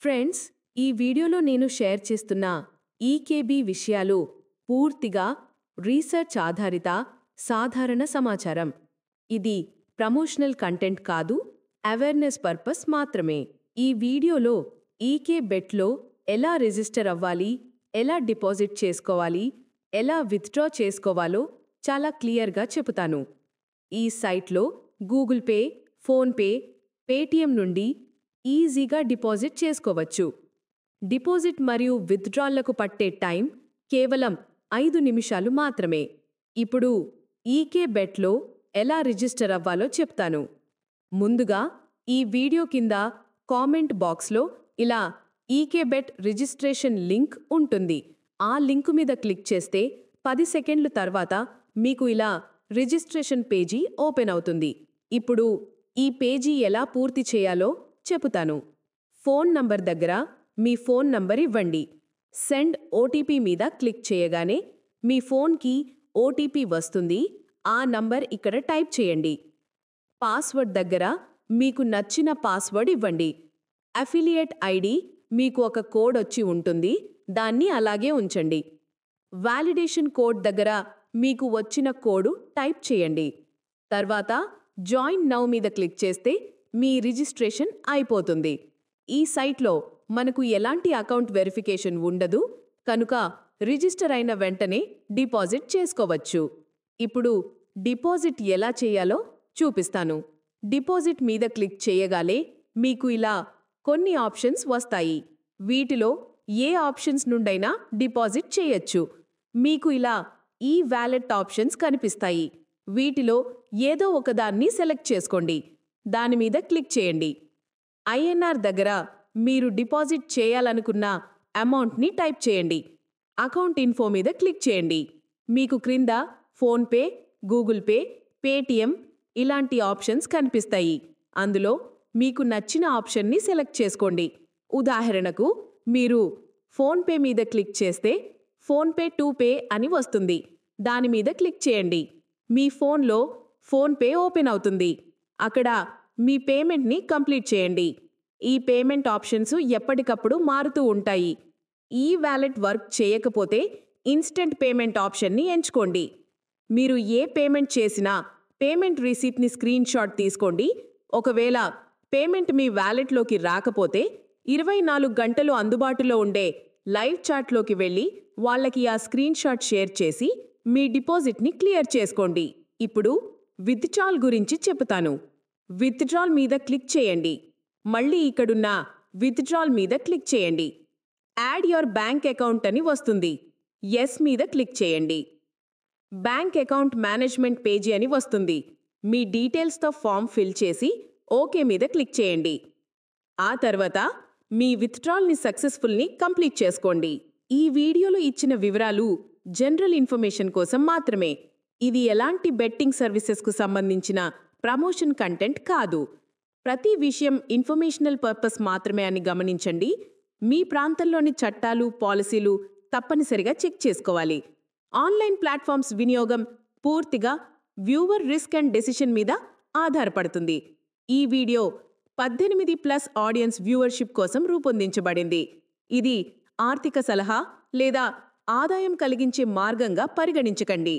Friends, ఈ వీడియోలో నేను షేర్ చేస్తున్న ఈకేబీ విషయాలు పూర్తిగా రీసెర్చ్ ఆధారిత సాధారణ సమాచారం. ఇది ప్రమోషనల్ కంటెంట్ కాదు, అవేర్నెస్ పర్పస్ మాత్రమే. ఈ వీడియోలో ఈకే బెట్లో ఎలా రిజిస్టర్ అవ్వాలి, ఎలా డిపాజిట్ చేసుకోవాలి, ఎలా విత్డ్రా చేసుకోవాలో చాలా క్లియర్గా చెబుతాను. ఈ సైట్లో గూగుల్ పే, ఫోన్పే, పేటీఎం నుండి ఈజీగా డిపాజిట్ చేసుకోవచ్చు. డిపాజిట్ మరియు విత్డ్రాలకు పట్టే టైం కేవలం 5 నిమిషాలు మాత్రమే. ఇప్పుడు ఈకే బెట్లో ఎలా రిజిస్టర్ అవ్వాలో చెప్తాను. ముందుగా ఈ వీడియో కింద కామెంట్ బాక్స్లో ఇలా ఈకే బెట్ రిజిస్ట్రేషన్ లింక్ ఉంటుంది. ఆ లింకు మీద క్లిక్ చేస్తే 10 సెకండ్ల తర్వాత మీకు ఇలా రిజిస్ట్రేషన్ పేజీ ఓపెన్ అవుతుంది. ఇప్పుడు ఈ పేజీ ఎలా పూర్తి చేయాలో చెబుతాను. ఫోన్ నంబర్ దగ్గర మీ ఫోన్ నంబర్ ఇవ్వండి. సెండ్ ఓటీపీ మీద క్లిక్ చేయగానే మీ ఫోన్కి ఓటీపీ వస్తుంది. ఆ నంబర్ ఇక్కడ టైప్ చేయండి. పాస్వర్డ్ దగ్గర మీకు నచ్చిన పాస్వర్డ్ ఇవ్వండి. అఫిలియేట్ ఐడి మీకు ఒక కోడ్ వచ్చి ఉంటుంది, దాన్ని అలాగే ఉంచండి. వాలిడేషన్ కోడ్ దగ్గర మీకు వచ్చిన కోడ్ టైప్ చేయండి. తర్వాత జాయిన్ నౌ మీద క్లిక్ చేస్తే మీ రిజిస్ట్రేషన్ అయిపోతుంది. ఈ సైట్లో మనకు ఎలాంటి అకౌంట్ వెరిఫికేషన్ ఉండదు, కనుక రిజిస్టర్ అయిన వెంటనే డిపాజిట్ చేసుకోవచ్చు. ఇప్పుడు డిపాజిట్ ఎలా చేయాలో చూపిస్తాను. డిపాజిట్ మీద క్లిక్ చేయగానే మీకు ఇలా కొన్ని ఆప్షన్స్ వస్తాయి. వీటిలో ఏ ఆప్షన్స్ నుండైనా డిపాజిట్ చేయొచ్చు. మీకు ఇలా ఈ వాలెట్ ఆప్షన్స్ కనిపిస్తాయి. వీటిలో ఏదో ఒకదాన్ని సెలెక్ట్ చేసుకోండి. దాని మీద క్లిక్ చేయండి. ఐఎన్ఆర్ దగ్గర మీరు డిపాజిట్ చేయాలనుకున్న అమౌంట్ని టైప్ చేయండి. అకౌంట్ ఇన్ఫో మీద క్లిక్ చేయండి. మీకు క్రింద ఫోన్పే, గూగుల్ పే, పేటీఎం ఇలాంటి ఆప్షన్స్ కనిపిస్తాయి. అందులో మీకు నచ్చిన ఆప్షన్ని సెలెక్ట్ చేసుకోండి. ఉదాహరణకు మీరు ఫోన్పే మీద క్లిక్ చేస్తే ఫోన్పే టు పే అని వస్తుంది. దాని మీద క్లిక్ చేయండి. మీ ఫోన్లో ఫోన్పే ఓపెన్ అవుతుంది. అక్కడ మీ పేమెంట్ని కంప్లీట్ చేయండి. ఈ పేమెంట్ ఆప్షన్స్ ఎప్పటికప్పుడు మారుతూ ఉంటాయి. ఈ వాలెట్ వర్క్ చేయకపోతే ఇన్స్టెంట్ పేమెంట్ ఆప్షన్ని ఎంచుకోండి. మీరు ఏ పేమెంట్ చేసినా పేమెంట్ రిసీప్ట్ని స్క్రీన్ షాట్ తీసుకోండి. ఒకవేళ పేమెంట్ మీ వాలెట్లోకి రాకపోతే 24 గంటలు అందుబాటులో ఉండే లైవ్ చాట్లోకి వెళ్ళి వాళ్ళకి ఆ స్క్రీన్ షాట్ షేర్ చేసి మీ డిపాజిట్ని క్లియర్ చేసుకోండి. ఇప్పుడు విత్డ్రాల్ గురించి చెబుతాను. విత్డ్రాల్ మీద క్లిక్ చేయండి. మళ్ళీ ఇక్కడున్న విత్డ్రాల్ మీద క్లిక్ చేయండి. యాడ్ యువర్ బ్యాంక్ అకౌంట్ అని వస్తుంది. ఎస్ మీద క్లిక్ చేయండి. బ్యాంక్ అకౌంట్ మేనేజ్మెంట్ పేజీ అని వస్తుంది. మీ డీటెయిల్స్తో ఫామ్ ఫిల్ చేసి ఓకే మీద క్లిక్ చేయండి. ఆ తర్వాత మీ విత్డ్రాల్ని సక్సెస్ఫుల్ని కంప్లీట్ చేసుకోండి. ఈ వీడియోలో ఇచ్చిన వివరాలు జనరల్ ఇన్ఫర్మేషన్ కోసం మాత్రమే. ఇది ఎలాంటి బెట్టింగ్ సర్వీసెస్కు సంబంధించిన ప్రమోషన్ కంటెంట్ కాదు. ప్రతి విషయం ఇన్ఫర్మేషనల్ పర్పస్ మాత్రమే అని గమనించండి. మీ ప్రాంతంలోని చట్టాలు, పాలసీలు తప్పనిసరిగా చెక్ చేసుకోవాలి. ఆన్లైన్ ప్లాట్ఫామ్స్ వినియోగం పూర్తిగా వ్యూవర్ రిస్క్ అండ్ డెసిషన్ మీద ఆధారపడుతుంది. ఈ వీడియో 18+ ఆడియన్స్ వ్యూవర్షిప్ కోసం రూపొందించబడింది. ఇది ఆర్థిక సలహా లేదా ఆదాయం కలిగించే మార్గంగా పరిగణించకండి.